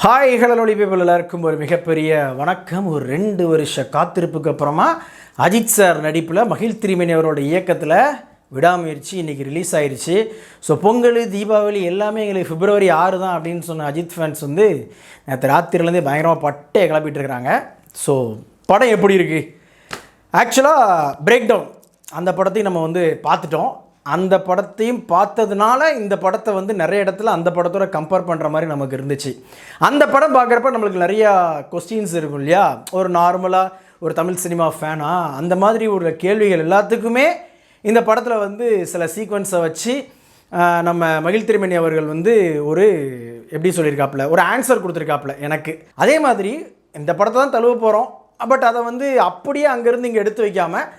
Hi hello people எல்லாருக்கும் ஒரு மிகப்பெரிய வணக்கம். ஒரு 2 வருஷ காத்திருப்புக்கு அப்புறமா அஜித் சார் நடிப்பில் மகிழ் திருமேனி அவரோட இயக்கத்தில் விடாமுயற்சி இன்றைக்கி ரிலீஸ் ஆயிடுச்சு. ஸோ பொங்கல் தீபாவளி எல்லாமே எங்களுக்கு February 6 தான் அப்படின்னு சொன்ன அஜித் ஃபேன்ஸ் வந்து நேற்று ராத்திரிலேருந்தே பயங்கரமாக பட்டே கிளப்பிட்டு இருக்கிறாங்க. ஸோ படம் எப்படி இருக்குது? ஆக்சுவலாக பிரேக் டவுன் அந்த படத்தையும் நம்ம வந்து பார்த்துட்டோம். அந்த படத்தையும் பார்த்ததுனால இந்த படத்தை வந்து நிறைய இடத்துல அந்த படத்தோட கம்பேர் பண்ணுற மாதிரி நமக்கு இருந்துச்சு. அந்த படம் பார்க்குறப்ப நம்மளுக்கு நிறையா கொஸ்டின்ஸ் இருக்கும் இல்லையா? ஒரு நார்மலாக ஒரு தமிழ் சினிமா ஃபேனா அந்த மாதிரி ஒரு கேள்விகள் எல்லாத்துக்குமே இந்த படத்தில் வந்து சில சீக்வன்ஸை வச்சு நம்ம மகிழ் திருமேனி அவர்கள் வந்து ஒரு எப்படி சொல்லியிருக்காப்புல ஒரு ஆன்சர் கொடுத்துருக்காப்புல எனக்கு. அதே மாதிரி இந்த படத்தை தான் தழுவ போகிறோம். பட் அதை வந்து அப்படியே அங்கேருந்து இங்கே எடுத்து வைக்காமல்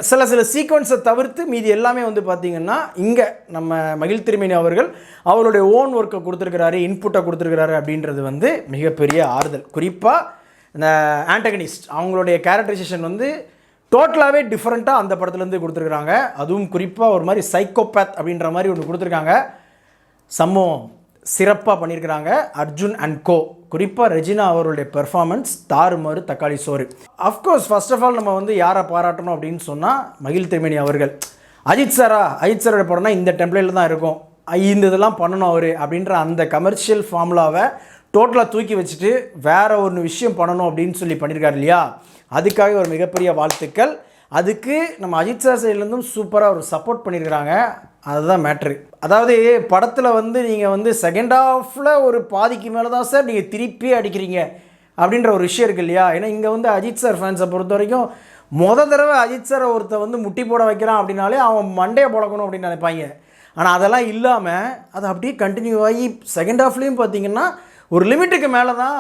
சில சீக்வன்ஸை தவிர்த்து மீதி எல்லாமே வந்து பார்த்திங்கன்னா இங்கே நம்ம மகிழ் திருமேனி அவர்கள் அவருடைய ஓன் ஒர்க்கை கொடுத்துருக்கிறாரு, இன்புட்டை கொடுத்துருக்கிறாரு அப்படின்றது வந்து மிகப்பெரிய ஆறுதல். குறிப்பாக இந்த ஆண்டகனிஸ்ட் அவங்களுடைய கேரக்டரைசேஷன் வந்து டோட்டலாகவே டிஃப்ரெண்ட்டாக அந்த படத்துலேருந்து கொடுத்துருக்குறாங்க. அதுவும் குறிப்பாக ஒரு மாதிரி சைக்கோபேத் அப்படின்ற மாதிரி ஒன்று கொடுத்துருக்காங்க. சம்பவம் சிறப்பாக பண்ணியிருக்கிறாங்க அர்ஜுன் அண்ட் கோ. குறிப்பாக ரெஜினா அவருடைய பெர்ஃபார்மன்ஸ் தாறுமாறு தக்காளி சோறு. அஃப்கோர்ஸ் ஃபர்ஸ்ட் ஆஃப் ஆல் நம்ம வந்து யாரை பாராட்டணும் அப்படின்னு சொன்னால் மகிழ் திருமேனி அவர்கள். அஜித் சாரோட படம்னா இந்த டெம்ப்ளேட்டில் தான் இருக்கும், இந்த இதெல்லாம் பண்ணணும் அவர் அப்படின்ற அந்த கமர்ஷியல் ஃபார்முலாவை டோட்டலாக தூக்கி வச்சுட்டு வேறு ஒரு விஷயம் பண்ணணும் அப்படின்னு சொல்லி பண்ணியிருக்காரு இல்லையா? அதுக்காக ஒரு மிகப்பெரிய வாழ்த்துக்கள். அதுக்கு நம்ம அஜித் சார் சைட்லேருந்தும் சூப்பராக ஒரு சப்போர்ட் பண்ணியிருக்கிறாங்க. அதுதான் மேட்ரு. அதாவது படத்தில் வந்து நீங்கள் வந்து செகண்ட் ஹாஃபில் ஒரு பாதிக்கு மேலே தான் சார் நீங்கள் திருப்பி அடிக்கிறீங்க அப்படின்ற ஒரு விஷயம் இருக்குது இல்லையா? ஏன்னா இங்கே வந்து அஜித் சார் ஃபேன்ஸை பொறுத்த வரைக்கும் தடவை அஜித் சாரை ஒருத்தர் வந்து முட்டி போட வைக்கிறான் அப்படின்னாலே அவன் மண்டையை போடக்கணும் அப்படின்னு நினைப்பாங்க. ஆனால் அதெல்லாம் இல்லாமல் அது அப்படியே கண்டினியூ ஆகி செகண்ட் ஹாஃப்லேயும் பார்த்தீங்கன்னா ஒரு லிமிட்டுக்கு மேலே தான்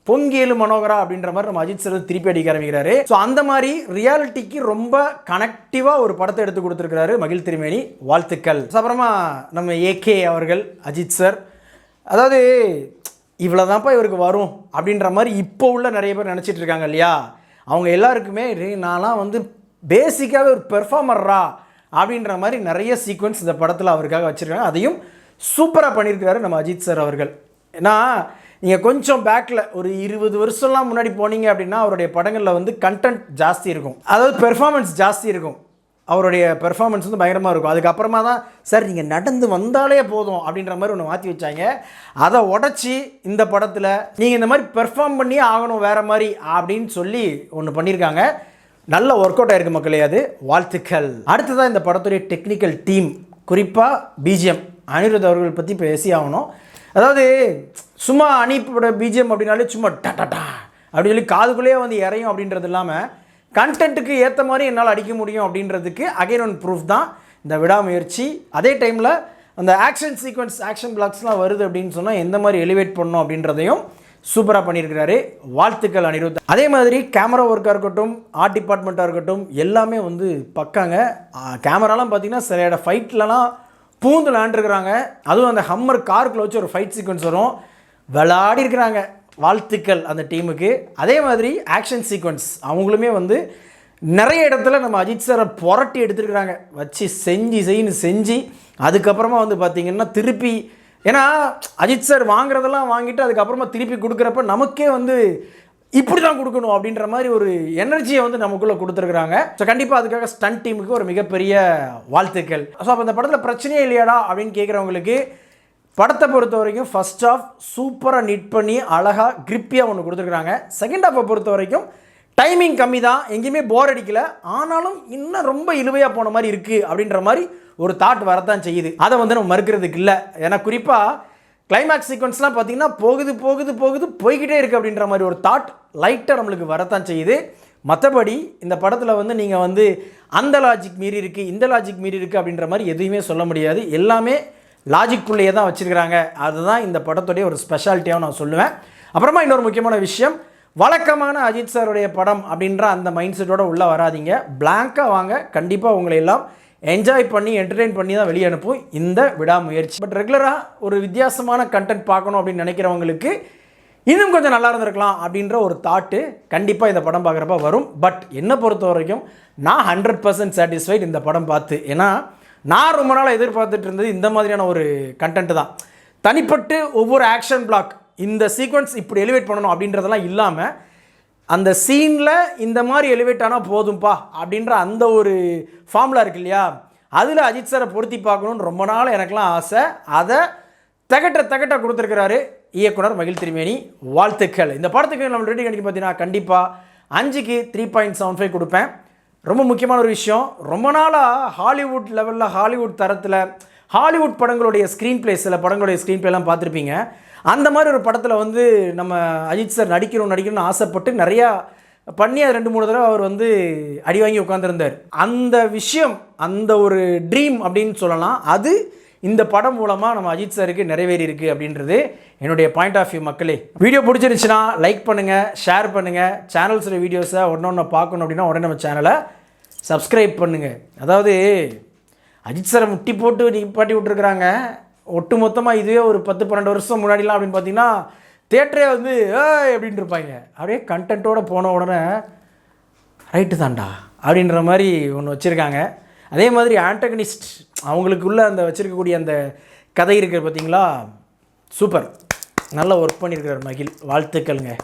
பொங்கியலு மனோகரா அப்படின்ற மாதிரி நம்ம அஜித் சார் திருப்பி அடிக்க ஆரம்பிக்கிறாரு. ஸோ அந்த மாதிரி ரியாலிட்டிக்கு ரொம்ப கனெக்டிவாக ஒரு படத்தை எடுத்து கொடுத்துருக்கிறாரு மகிழ் திருமேனி. வாழ்த்துக்கள். அப்புறமா நம்ம ஏகே அவர்கள் அஜித் சார், அதாவது இவ்வளோதான்ப்பா இவருக்கு வரும் அப்படின்ற மாதிரி இப்போ உள்ள நிறைய பேர் நினச்சிட்டு இருக்காங்க இல்லையா? அவங்க எல்லாருக்குமே நான்லாம் வந்து பேசிக்காகவே ஒரு பெர்ஃபார்மர்ரா அப்படின்ற மாதிரி நிறைய சீக்வன்ஸ் இந்த படத்தில் அவருக்காக வச்சுருக்காங்க. அதையும் சூப்பராக பண்ணியிருக்கிறாரு நம்ம அஜித் சார் அவர்கள். ஏன்னா நீங்கள் கொஞ்சம் பேக்கில் ஒரு 20 வருஷம்லாம் முன்னாடி போனீங்க அப்படின்னா அவருடைய படங்களில் வந்து கண்டென்ட் ஜாஸ்தி இருக்கும், அதாவது பெர்ஃபார்மன்ஸ் ஜாஸ்தி இருக்கும். அவருடைய பெர்ஃபார்மன்ஸ் வந்து பயங்கரமாக இருக்கும். அதுக்கப்புறமா தான் சார் நீங்கள் நடந்து வந்தாலே போதும் அப்படின்ற மாதிரி ஒன்று மாற்றி வச்சாங்க. அதை உடச்சி இந்த படத்தில் நீங்கள் இந்த மாதிரி பெர்ஃபார்ம் பண்ணியே ஆகணும் வேறு மாதிரி அப்படின்னு சொல்லி ஒன்று பண்ணியிருக்காங்க. நல்ல ஒர்க் அவுட் ஆகிருக்கு மக்களே, அது வாழ்த்துக்கள். அடுத்ததான் இந்த படத்துடைய டெக்னிக்கல் டீம், குறிப்பாக பிஜிஎம் அனிருத் அவர்கள் பற்றி பேசி ஆகணும். அதாவது சும்மா அனிப்போட பிஜிஎம் அப்படின்னாலே சும்மா டா அப்படின்னு சொல்லி காதுக்குள்ளேயே வந்து இறையும் அப்படின்றது இல்லாமல் கண்டென்ட்டுக்கு ஏற்ற மாதிரி என்னால் அடிக்க முடியும் அப்படின்றதுக்கு அகைன் ஒன் ப்ரூஃப் தான் இந்த விடாமுயற்சி. அதே டைமில் அந்த ஆக்ஷன் சீக்வன்ஸ் ஆக்ஷன் பிளாக்ஸ்லாம் வருது அப்படின்னு சொன்னால் எந்த மாதிரி எலிவேட் பண்ணணும் அப்படின்றதையும் சூப்பராக பண்ணியிருக்கிறாரு. வாழ்த்துக்கள் அனிருத். அதே மாதிரி கேமரா ஒர்க்காக இருக்கட்டும், ஆர்ட் டிபார்ட்மெண்ட்டாக இருக்கட்டும், எல்லாமே வந்து பக்காங்க. கேமராலாம் பார்த்திங்கன்னா சில இடம் ஃபைட்லலாம் பூந்து விளாண்டுருக்குறாங்க. அதுவும் அந்த ஹம்மர் காருக்குள்ள வச்சு ஒரு ஃபைட் சீக்வன்ஸ் வரும், விளாடி இருக்கிறாங்க. வாழ்த்துக்கள் அந்த டீமுக்கு. அதே மாதிரி ஆக்ஷன் சீக்வன்ஸ் அவங்களுமே வந்து நிறைய இடத்துல நம்ம அஜித் சாரை புரட்டி எடுத்துருக்குறாங்க, வச்சு செஞ்சு அதுக்கப்புறமா வந்து பார்த்திங்கன்னா திருப்பி, ஏன்னா அஜித் சார் வாங்குறதெல்லாம் வாங்கிட்டு அதுக்கப்புறமா திருப்பி கொடுக்குறப்ப நமக்கே வந்து இப்படி தான் கொடுக்கணும் அப்படின்ற மாதிரி ஒரு எனர்ஜியை வந்து நமக்குள்ளே கொடுத்துருக்குறாங்க. ஸோ கண்டிப்பாக அதுக்காக ஸ்டண்ட் டீமுக்கு ஒரு மிகப்பெரிய வாழ்த்துக்கள். ஸோ அப்போ இந்த படத்தில் பிரச்சனையே இல்லையாடா அப்படின்னு கேட்குறவங்களுக்கு படத்தை பொறுத்த வரைக்கும் ஃபர்ஸ்ட் ஹாஃப் சூப்பராக நீட் பண்ணி அழகாக கிரிப்பியாக ஒன்று கொடுத்துருக்குறாங்க. செகண்ட் ஹாஃபை பொறுத்த வரைக்கும் டைமிங் கம்மி தான், எங்கேயுமே போர் அடிக்கலை, ஆனாலும் இன்னும் ரொம்ப இழுவையாக போன மாதிரி இருக்குது அப்படின்ற மாதிரி ஒரு தாட் வரத்தான் செய்யுது. அதை வந்து நம்ம மறுக்கிறதுக்கு இல்லை. ஏன்னா குறிப்பாக கிளைமேக்ஸ் சீக்வன்ஸ்லாம் பார்த்திங்கன்னா போகுது போய்கிட்டே இருக்குது அப்படின்ற மாதிரி ஒரு தாட் லைட்டாக நம்மளுக்கு வரத்தான் செய்யுது. மற்றபடி இந்த படத்தில் வந்து நீங்கள் வந்து அந்த லாஜிக் மீறி இருக்குது இந்த லாஜிக் மீறி இருக்குது அப்படின்ற மாதிரி எதுவுமே சொல்ல முடியாது. எல்லாமே லாஜிக்குள்ளேயே தான் வச்சுருக்கிறாங்க. அதுதான் இந்த படத்துடைய ஒரு ஸ்பெஷாலிட்டியாக நான் சொல்லுவேன். அப்புறமா இன்னொரு முக்கியமான விஷயம், வழக்கமான அஜித் சாருடைய படம் அப்படின்ற அந்த மைண்ட் செட்டோடு உள்ளே வராதிங்க, பிளாங்காக வாங்க. கண்டிப்பாக உங்களை எல்லாம் என்ஜாய் பண்ணி என்டர்டெயின் பண்ணி தான் வெளியே அனுப்பும் இந்த விடாமுயற்சி. பட் ரெகுலராக ஒரு வித்தியாசமான கண்டென்ட் பார்க்கணும் அப்படின்னு நினைக்கிறவங்களுக்கு இன்னும் கொஞ்சம் நல்லா இருந்திருக்கலாம் அப்படின்ற ஒரு தாட்டு கண்டிப்பாக இந்த படம் பார்க்குறப்ப வரும். பட் என்னை பொறுத்த வரைக்கும் நான் 100% சாட்டிஸ்ஃபைட் இந்த படம் பார்த்து. ஏன்னா நான் ரொம்ப நாளாக எதிர்பார்த்துட்டு இருந்தது இந்த மாதிரியான ஒரு கண்டென்ட் தான். தனிப்பட்டு ஒவ்வொரு ஆக்ஷன் பிளாக் இந்த சீக்வன்ஸ் இப்படி எலிவேட் பண்ணணும் அப்படின்றதெல்லாம் இல்லாமல் அந்த சீனில் இந்த மாதிரி எலிவேட் ஆனால் போதும்பா அப்படின்ற அந்த ஒரு ஃபார்முலா இருக்கு இல்லையா, அதில் அஜித் சாரை பொருத்தி பார்க்கணுன்னு ரொம்ப நாள் எனக்குலாம் ஆசை. அதை தகட்ட கொடுத்துருக்கிறாரு இயக்குனர் மகிழ் திருமேனி. வாழ்த்துக்கள். இந்த படத்துக்கு நம்ம ரேட்டிங் கணிக்க பார்த்தீங்கன்னா கண்டிப்பாக 5க்கு 3.75 கொடுப்பேன். ரொம்ப முக்கியமான ஒரு விஷயம், ரொம்ப நாளாக ஹாலிவுட் லெவலில் ஹாலிவுட் தரத்தில் ஹாலிவுட் படங்களுடைய ஸ்க்ரீன் பிளே, சில படங்களுடைய ஸ்க்ரீன் பிளேலாம் பார்த்துருப்பீங்க. அந்த மாதிரி ஒரு படத்தில் வந்து நம்ம அஜித் சார் நடிக்கணும்னு ஆசைப்பட்டு நிறையா பண்ணி அது 2-3 தடவை அவர் வந்து அடி வாங்கி உட்காந்துருந்தார். அந்த விஷயம், அந்த ஒரு ட்ரீம் அப்படின்னு சொல்லலாம், அது இந்த படம் மூலமாக நம்ம அஜித் சாருக்கு நிறைவேறி இருக்குது அப்படின்றது என்னுடைய பாயிண்ட் ஆஃப் வியூ. மக்களே, வீடியோ பிடிச்சிருந்துச்சுன்னா லைக் பண்ணுங்கள், ஷேர் பண்ணுங்கள். சேனல்ஸில் வீடியோஸை ஒன்று பார்க்கணும் அப்படின்னா உடனே நம்ம சேனலை சப்ஸ்கிரைப் பண்ணுங்கள். அதாவது அஜித் சாரை முட்டி போட்டு நிப்பாட்டி விட்டுருக்குறாங்க. ஒட்டு மொத்தமாக இதுவே ஒரு 10-12 வருஷம் முன்னாடிலாம் அப்படின்னு பார்த்தீங்கன்னா தேட்டரே வந்து அப்படின்ட்டு இருப்பாங்க. அப்படியே கண்டென்ட்டோடு போன உடனே ரைட்டு தான்டா அப்படின்ற மாதிரி ஒன்று வச்சுருக்காங்க. அதே மாதிரி ஆண்டகனிஸ்ட் அவங்களுக்குள்ளே அந்த வச்சுருக்கக்கூடிய அந்த கதை இருக்கிற பார்த்தீங்களா, சூப்பர், நல்லா ஒர்க் பண்ணியிருக்கிறார் மகிழ். வாழ்த்துக்கள்ங்க.